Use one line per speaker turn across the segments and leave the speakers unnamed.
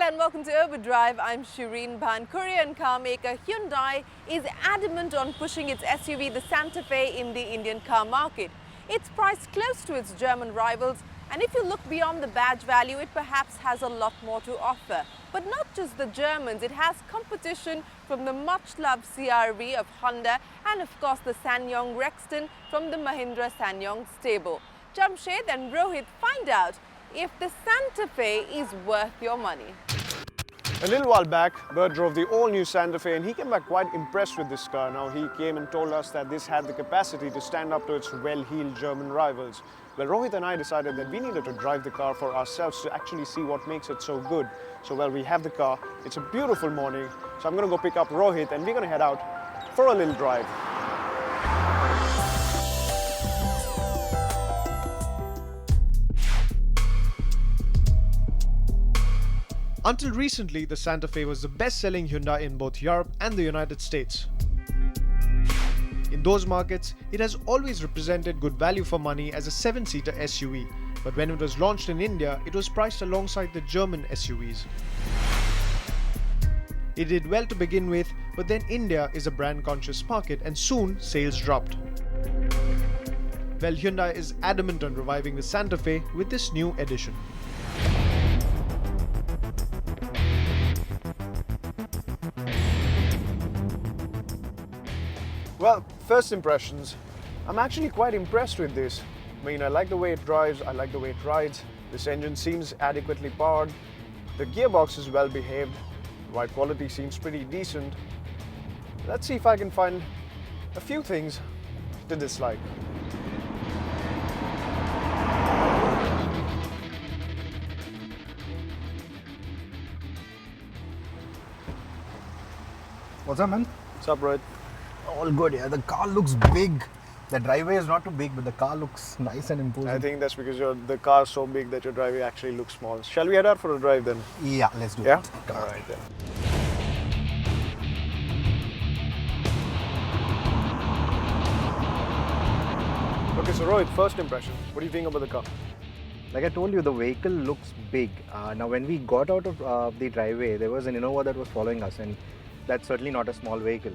and welcome to Overdrive. I'm Shireen Bhan. Korean car maker Hyundai is adamant on pushing its SUV, the Santa Fe, in the Indian car market. It's priced close to its German rivals, and if you look beyond the badge value, it perhaps has a lot more to offer. But not just the Germans, it has competition from the much-loved CR-V of Honda and of course the SsangYong Rexton from the Mahindra SsangYong stable. Jamshed and Rohit find out if the Santa Fe is worth your money.
A little while back, Bert drove the all-new Santa Fe and he came back quite impressed with this car. Now, he came and told us that this had the capacity to stand up to its well-heeled German rivals. Well, Rohit and I decided that we needed to drive the car for ourselves to actually see what makes it so good. So, well, we have the car. It's a beautiful morning. So I'm going to go pick up Rohit and we're going to head out for a little drive. Until recently, the Santa Fe was the best-selling Hyundai in both Europe and the United States. In those markets, it has always represented good value for money as a 7-seater SUV, but when it was launched in India, it was priced alongside the German SUVs. It did well to begin with, but then India is a brand-conscious market and soon sales dropped. Well, Hyundai is adamant on reviving the Santa Fe with this new edition. Well, first impressions, I'm actually quite impressed with this. I mean, I like the way it drives, I like the way it rides, this engine seems adequately powered, the gearbox is well behaved, ride quality seems pretty decent. Let's see if I can find a few things to dislike.
What's up, man?
What's up, Rohit?
All good, yeah. The car looks big. The driveway is not too big, but the car looks nice and imposing.
I think that's because the car is so big that your driveway actually looks small. Shall we head out for a drive then?
Yeah, let's do
Yeah?
it. Come on.
Alright then. Okay, so Rohit, first impression. What do you think about the car?
Like I told you, the vehicle looks big. Now, when we got out of the driveway, there was an Innova that was following us, and that's certainly not a small vehicle.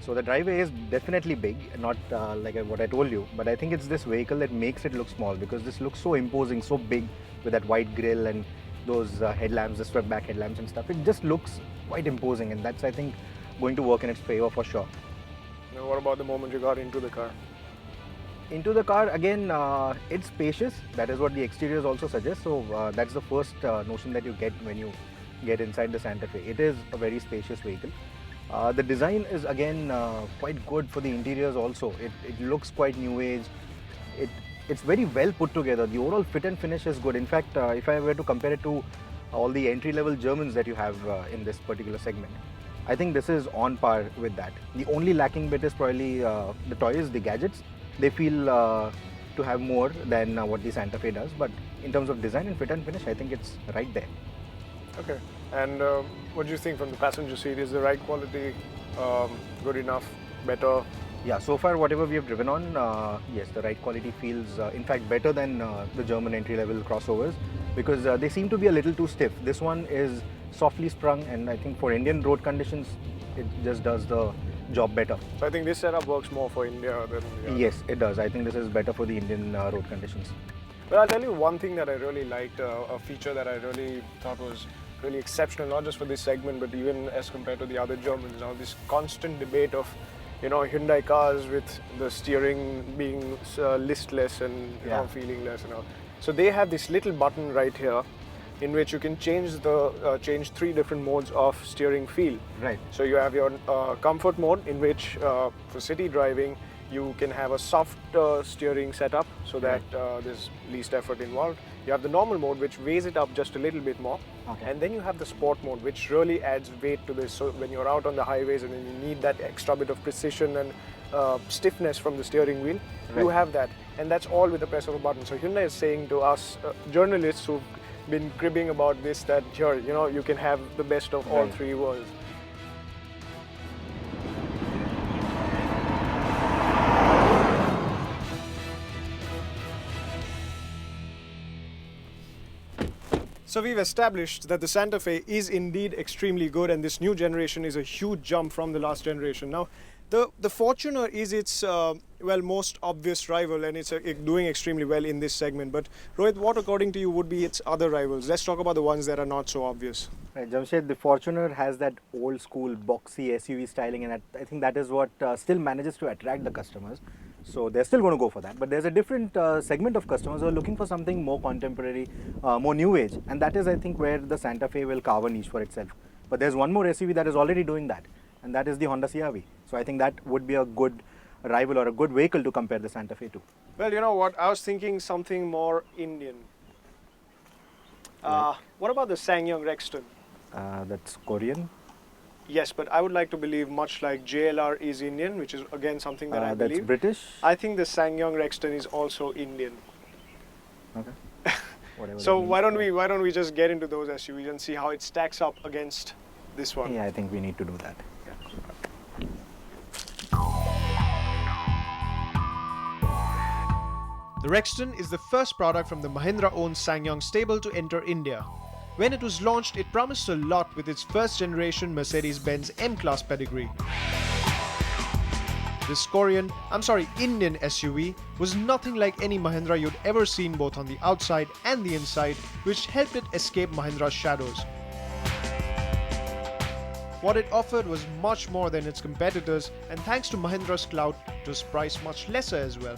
So the driveway is definitely big, not like what I told you, but I think it's this vehicle that makes it look small because this looks so imposing, so big with that white grille and those headlamps, the swept back headlamps and stuff. It just looks quite imposing, and that's, I think, going to work in its favor for sure.
Now, what about the moment you got into the car?
Into the car, again, it's spacious. That is what the exteriors also suggest. So that's the first notion that you get when you get inside the Santa Fe. It is a very spacious vehicle. The design is again quite good for the interiors also. It looks quite new age. It's very well put together. The overall fit and finish is good. In fact, if I were to compare it to all the entry-level Germans that you have in this particular segment, I think this is on par with that. The only lacking bit is probably the toys, the gadgets. They feel to have more than what the Santa Fe does, but in terms of design and fit and finish, I think it's right there.
Okay. And what do you think from the passenger seat? Is the ride quality good enough, better?
Yeah, so far whatever we have driven on, yes, the ride quality feels in fact better than the German entry-level crossovers because they seem to be a little too stiff. This one is softly sprung, and I think for Indian road conditions, it just does the job better.
So I think this setup works more for India than...
Yes, it does. I think this is better for the Indian road conditions.
But I'll tell you one thing that I really liked, a feature that I really thought was really exceptional, not just for this segment, but even as compared to the other Germans. Now, this constant debate of, Hyundai cars with the steering being listless and feeling less and all. So they have this little button right here, in which you can change change 3 different modes of steering feel.
Right.
So you have your comfort mode, in which for city driving you can have a soft steering setup so that there's least effort involved. You have the normal mode, which weighs it up just a little bit more.
Okay.
And then you have the sport mode, which really adds weight to this. So when you're out on the highways and then you need that extra bit of precision and stiffness from the steering wheel, you have that. And that's all with the press of a button. So Hyundai is saying to us, journalists who've been cribbing about this, that here, you can have the best of all 3 worlds. So we've established that the Santa Fe is indeed extremely good, and this new generation is a huge jump from the last generation. Now, the Fortuner is its most obvious rival, and it's doing extremely well in this segment. But Rohit, what according to you would be its other rivals? Let's talk about the ones that are not so obvious.
Right, Jamshed, the Fortuner has that old school boxy SUV styling, and I think that is what still manages to attract the customers. So they're still going to go for that. But there's a different segment of customers who are looking for something more contemporary, more new age, and that is, I think, where the Santa Fe will carve a niche for itself. But there's one more SUV that is already doing that, and that is the Honda CR-V. So I think that would be a good rival or a good vehicle to compare the Santa Fe to.
Well, you know what? I was thinking something more Indian. What about the SsangYong Rexton?
That's Korean.
Yes, but I would like to believe much like JLR is Indian, which is again something that I believe.
That's British.
I think the SsangYong Rexton is also Indian.
Okay. Whatever
So
that
why
means.
don't we just get into those SUVs and see how it stacks up against this one?
Yeah, I think we need to do that.
The Rexton is the first product from the Mahindra-owned SsangYong stable to enter India. When it was launched, it promised a lot with its first-generation Mercedes-Benz M-Class pedigree. This Indian SUV was nothing like any Mahindra you'd ever seen both on the outside and the inside, which helped it escape Mahindra's shadows. What it offered was much more than its competitors, and thanks to Mahindra's clout, it was priced much lesser as well.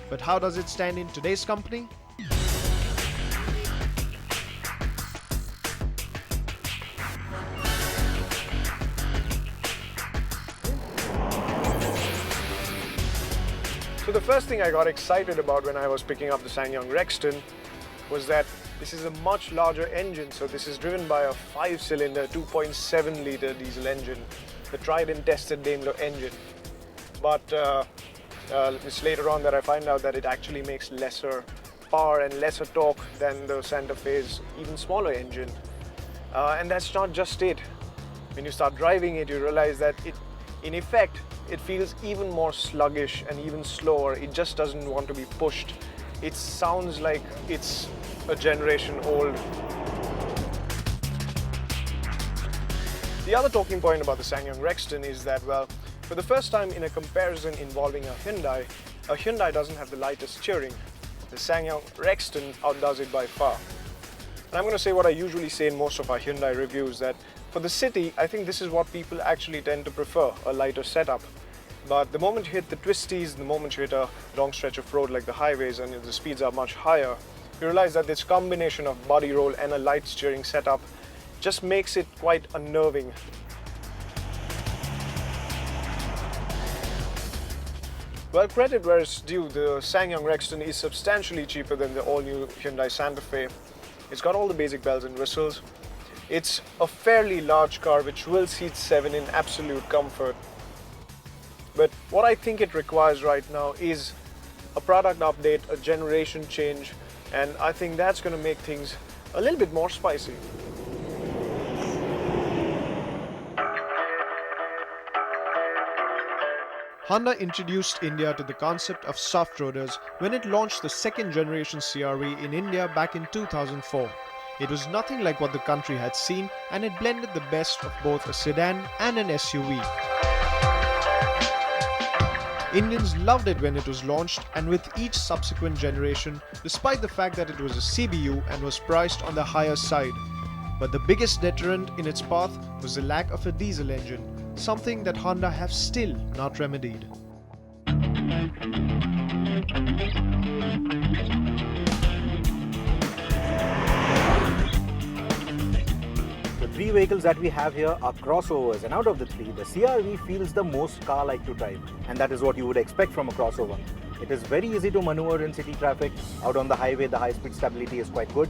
But how does it stand in today's company? So the first thing I got excited about when I was picking up the SsangYong Rexton was that this is a much larger engine. So this is driven by a 5-cylinder 2.7 litre diesel engine, the tried and tested Daimler engine. But it's later on that I find out that it actually makes lesser power and lesser torque than the Santa Fe's even smaller engine. And that's not just it. When you start driving it, you realize that in effect, it feels even more sluggish and even slower. It just doesn't want to be pushed. It sounds like it's a generation old. The other talking point about the SsangYong Rexton is that, well, for the first time in a comparison involving a Hyundai doesn't have the lightest steering. The SsangYong Rexton outdoes it by far. And I'm going to say what I usually say in most of our Hyundai reviews, that for the city, I think this is what people actually tend to prefer, a lighter setup. But the moment you hit the twisties, the moment you hit a long stretch of road like the highways and the speeds are much higher, you realize that this combination of body roll and a light steering setup just makes it quite unnerving. Well, credit where it's due, the SsangYong Rexton is substantially cheaper than the all-new Hyundai Santa Fe. It's got all the basic bells and whistles. It's a fairly large car which will seat 7 in absolute comfort. But what I think it requires right now is a product update, a generation change, and I think that's going to make things a little bit more spicy. Honda introduced India to the concept of soft roaders when it launched the second generation CR-V in India back in 2004. It was nothing like what the country had seen, and it blended the best of both a sedan and an SUV. Indians loved it when it was launched, and with each subsequent generation, despite the fact that it was a CBU and was priced on the higher side. But the biggest deterrent in its path was the lack of a diesel engine, something that Honda have still not remedied.
The three vehicles that we have here are crossovers, and out of the three, the CR-V feels the most car-like to drive, and that is what you would expect from a crossover. It is very easy to maneuver in city traffic. Out on the highway, the high-speed stability is quite good.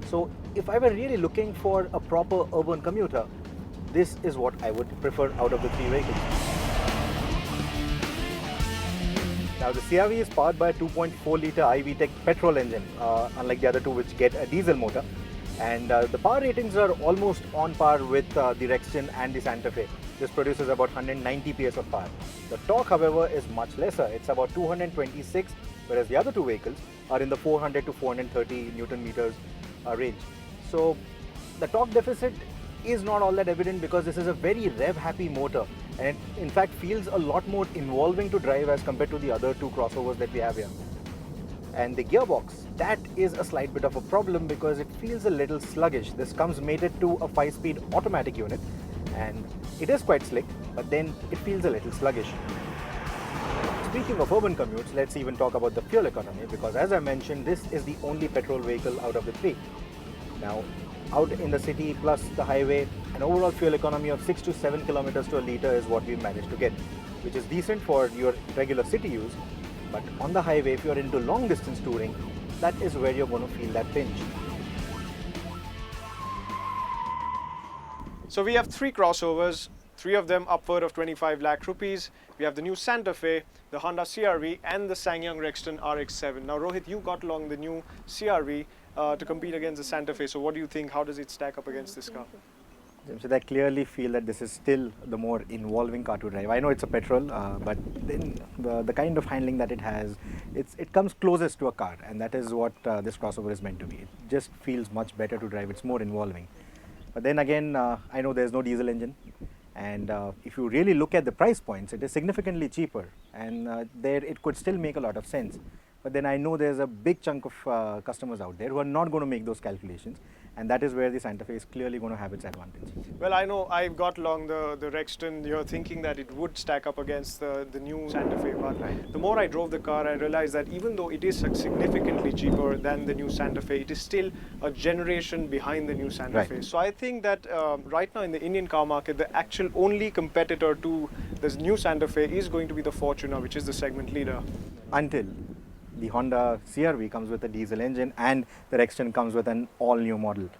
So if I were really looking for a proper urban commuter, this is what I would prefer out of the three vehicles. Now the CR-V is powered by a 2.4 litre iVTEC petrol engine, unlike the other two which get a diesel motor. And the power ratings are almost on par with the Rexton and the Santa Fe. This produces about 190 PS of power. The torque, however, is much lesser. It's about 226, whereas the other two vehicles are in the 400 to 430 Newton meters range. So the torque deficit is not all that evident because this is a very rev-happy motor, and it in fact feels a lot more involving to drive as compared to the other two crossovers that we have here. And the gearbox, that is a slight bit of a problem because it feels a little sluggish. This comes mated to a 5-speed automatic unit, and it is quite slick, but then it feels a little sluggish. Speaking of urban commutes, let's even talk about the fuel economy, because as I mentioned, this is the only petrol vehicle out of the three. Now, out in the city plus the highway, an overall fuel economy of 6 to 7 kilometers to a litre is what we managed to get, which is decent for your regular city use. But on the highway, if you're into long distance touring, that is where you're going to feel that pinch.
So we have three crossovers, three of them upward of 25 lakh rupees. We have the new Santa Fe, the Honda CR-V and the SsangYong Rexton RX-7. Now Rohit, you got along the new CR-V to compete against the Santa Fe. So what do you think? How does it stack up against this car?
So I clearly feel that this is still the more involving car to drive. I know it's a petrol, but then the kind of handling that it has, it comes closest to a car, and that is what this crossover is meant to be. It just feels much better to drive. It's more involving. But then again, I know there's no diesel engine, and if you really look at the price points, it is significantly cheaper, and there it could still make a lot of sense. But then I know there's a big chunk of customers out there who are not going to make those calculations, and that is where the Santa Fe is clearly going to have its advantage.
Well, I know I've got along the Rexton. You're thinking that it would stack up against the new Santa Fe, but the more I drove the car, I realized that even though it is significantly cheaper than the new Santa Fe, it is still a generation behind the new Santa Fe. So I think that right now in the Indian car market, the actual only competitor to this new Santa Fe is going to be the Fortuner, which is the segment leader.
Until the Honda CR-V comes with a diesel engine and the Rexton comes with an all-new model.